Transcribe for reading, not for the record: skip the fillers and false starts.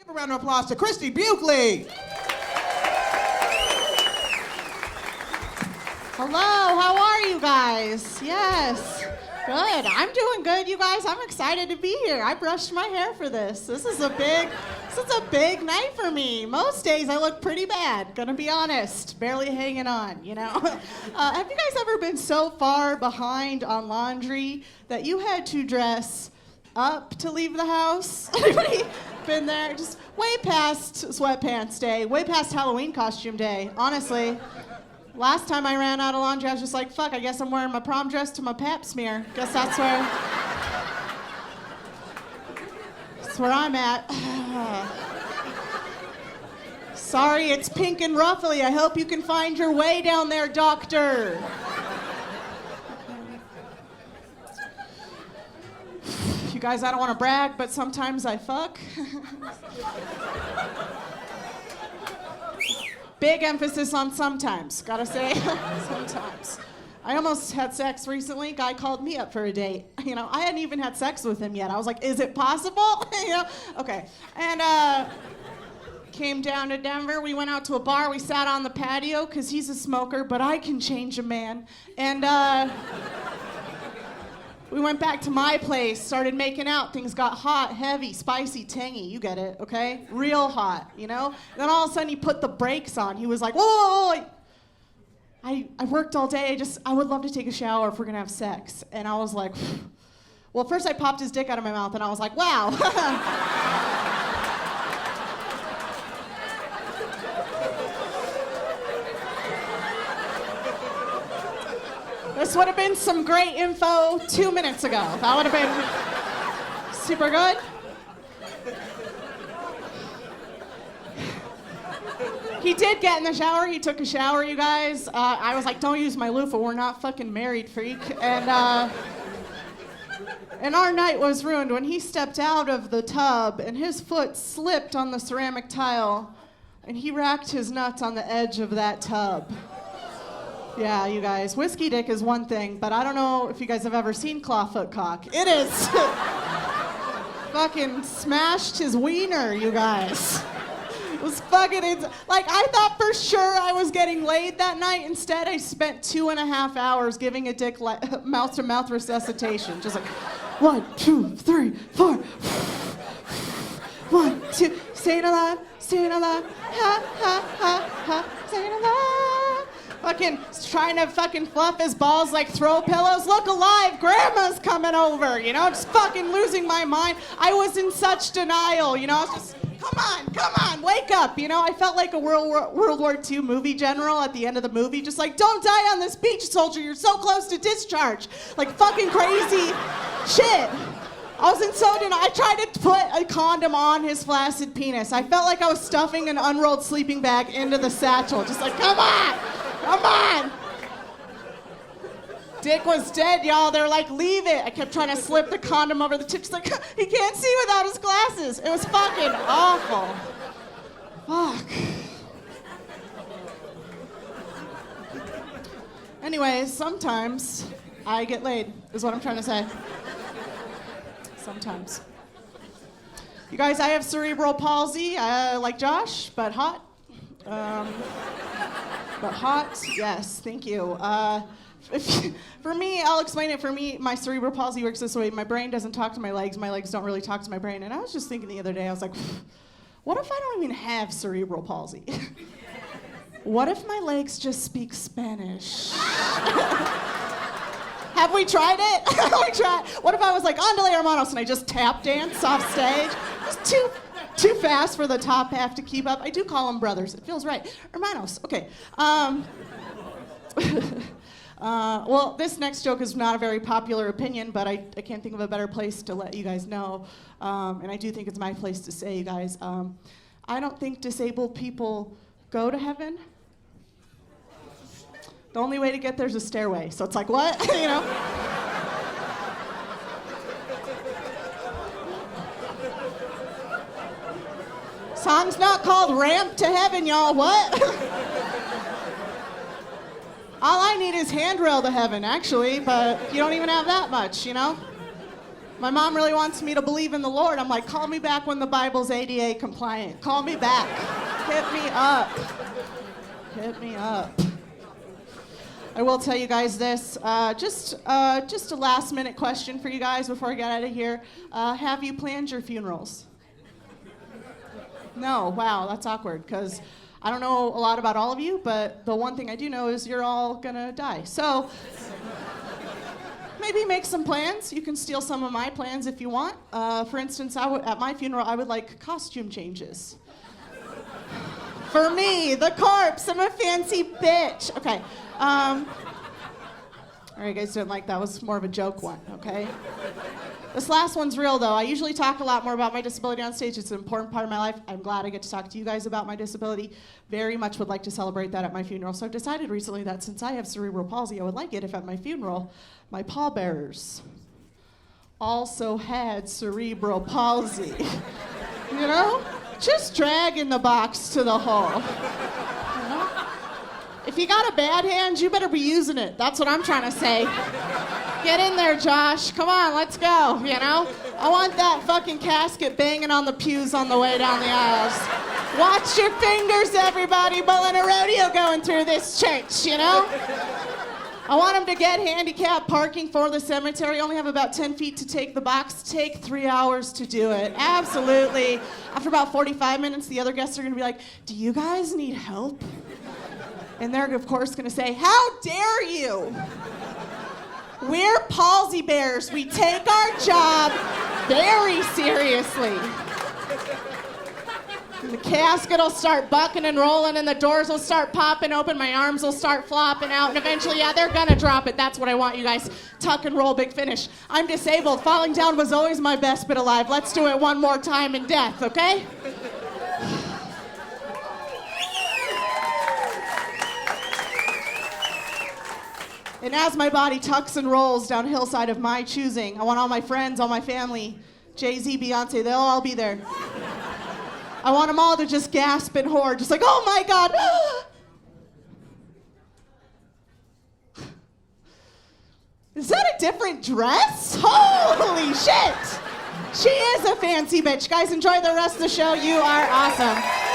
A round of applause to Christie Buchele. Hello, how are you guys? Yes, good. I'm doing good, you guys. I'm excited to be here. I brushed my hair for this. This is a big night for me. Most days I look pretty bad, gonna be honest. Barely hanging on, you know? Have you guys ever been so far behind on laundry that you had to dress up to leave the house? Anybody been there? Just way past sweatpants day, way past Halloween costume day, honestly. Last time I ran out of laundry, I was just like, fuck, I guess I'm wearing my prom dress to my pap smear. Guess that's where I'm at. Sorry, it's pink and ruffly. I hope you can find your way down there, doctor. You guys, I don't want to brag, but sometimes I fuck. Big emphasis on sometimes, gotta say, sometimes. I almost had sex recently. Guy called me up for a date. You know, I hadn't even had sex with him yet. I was like, is it possible? You know, okay. And came down to Denver. We went out to a bar. We sat on the patio because he's a smoker, but I can change a man. And we went back to my place, started making out. Things got hot, heavy, spicy, tangy. You get it, okay? Real hot, you know? And then all of a sudden he put the brakes on. He was like, whoa, I worked all day. I would love to take a shower if we're gonna have sex. And I was like, well, first I popped his dick out of my mouth and I was like, wow. This would have been some great info 2 minutes ago. That would have been super good. He did get in the shower. He took a shower, you guys. I was like, don't use my loofah. We're not fucking married, freak. And our night was ruined when he stepped out of the tub and his foot slipped on the ceramic tile and he racked his nuts on the edge of that tub. Yeah, you guys, whiskey dick is one thing, but I don't know if you guys have ever seen clawfoot cock. It is fucking smashed his wiener, you guys. It was fucking, like, I thought for sure I was getting laid that night. Instead, I spent 2.5 hours giving a dick mouth-to-mouth resuscitation. Just like, 1, 2, 3, 4. 1, 2, staying alive, ha, ha, ha, ha, staying alive. Fucking trying to fucking fluff his balls like throw pillows. Look alive, grandma's coming over, you know, just fucking losing my mind. I was in such denial, you know, I was just, come on, wake up, you know. I felt like a World War II movie general at the end of the movie, just like, don't die on this beach, soldier, you're so close to discharge. Like fucking crazy shit. I was in so denial. I tried to put a condom on his flaccid penis. I felt like I was stuffing an unrolled sleeping bag into the satchel, just like, come on. Dick was dead, y'all. They're like, leave it. I kept trying to slip the condom over the tip. Just like, he can't see without his glasses. It was fucking awful. Fuck. Anyways, sometimes I get laid, is what I'm trying to say. Sometimes. You guys, I have cerebral palsy, like Josh, but hot. But hot, yes, thank you. For me, I'll explain it. For me, my cerebral palsy works this way. My brain doesn't talk to my legs don't really talk to my brain. And I was just thinking the other day, I was like, what if I don't even have cerebral palsy? What if my legs just speak Spanish? Have we tried it? What if I was like, Andale Hermanos, and I just tap dance off stage? Just too fast for the top half to keep up. I do call them brothers. It feels right. Hermanos. Okay. Well, this next joke is not a very popular opinion, but I can't think of a better place to let you guys know. And I do think it's my place to say, you guys, I don't think disabled people go to heaven. The only way to get there is a stairway. So it's like, what? You know? Song's not called Ramp to Heaven, y'all. What? All I need is handrail to heaven, actually, but you don't even have that much, you know? My mom really wants me to believe in the Lord. I'm like, call me back when the Bible's ADA compliant. Call me back. Hit me up. Hit me up. I will tell you guys this, just a last minute question for you guys before I get out of here. Have you planned your funerals? No, wow, that's awkward, because I don't know a lot about all of you, but the one thing I do know is you're all gonna die. So maybe make some plans. You can steal some of my plans if you want. For instance, at my funeral, I would like costume changes. For me, the corpse, I'm a fancy bitch. Okay. All right, you guys didn't like that. Was more of a joke one, okay? This last one's real, though. I usually talk a lot more about my disability on stage. It's an important part of my life. I'm glad I get to talk to you guys about my disability. Very much would like to celebrate that at my funeral. So I've decided recently that since I have cerebral palsy, I would like it if at my funeral, my pallbearers also had cerebral palsy. You know? Just dragging the box to the hole. You know? If you got a bad hand, you better be using it. That's what I'm trying to say. Get in there, Josh. Come on, let's go, you know? I want that fucking casket banging on the pews on the way down the aisles. Watch your fingers, everybody, pulling a rodeo going through this church, you know? I want them to get handicapped parking for the cemetery. Only have about 10 feet to take the box. Take 3 hours to do it. Absolutely. After about 45 minutes, the other guests are going to be like, do you guys need help? And they're, of course, going to say, how dare you? We're palsy bears. We take our job very seriously. And the casket will start bucking and rolling, and the doors will start popping open. My arms will start flopping out, and eventually, yeah, they're gonna drop it. That's what I want, you guys. Tuck and roll, big finish. I'm disabled. Falling down was always my best bit alive. Let's do it one more time in death, okay? And as my body tucks and rolls down a hillside of my choosing, I want all my friends, all my family, Jay-Z, Beyonce, they'll all be there. I want them all to just gasp and hoard, just like, oh my God. Is that a different dress? Holy shit. She is a fancy bitch. Guys, enjoy the rest of the show. You are awesome.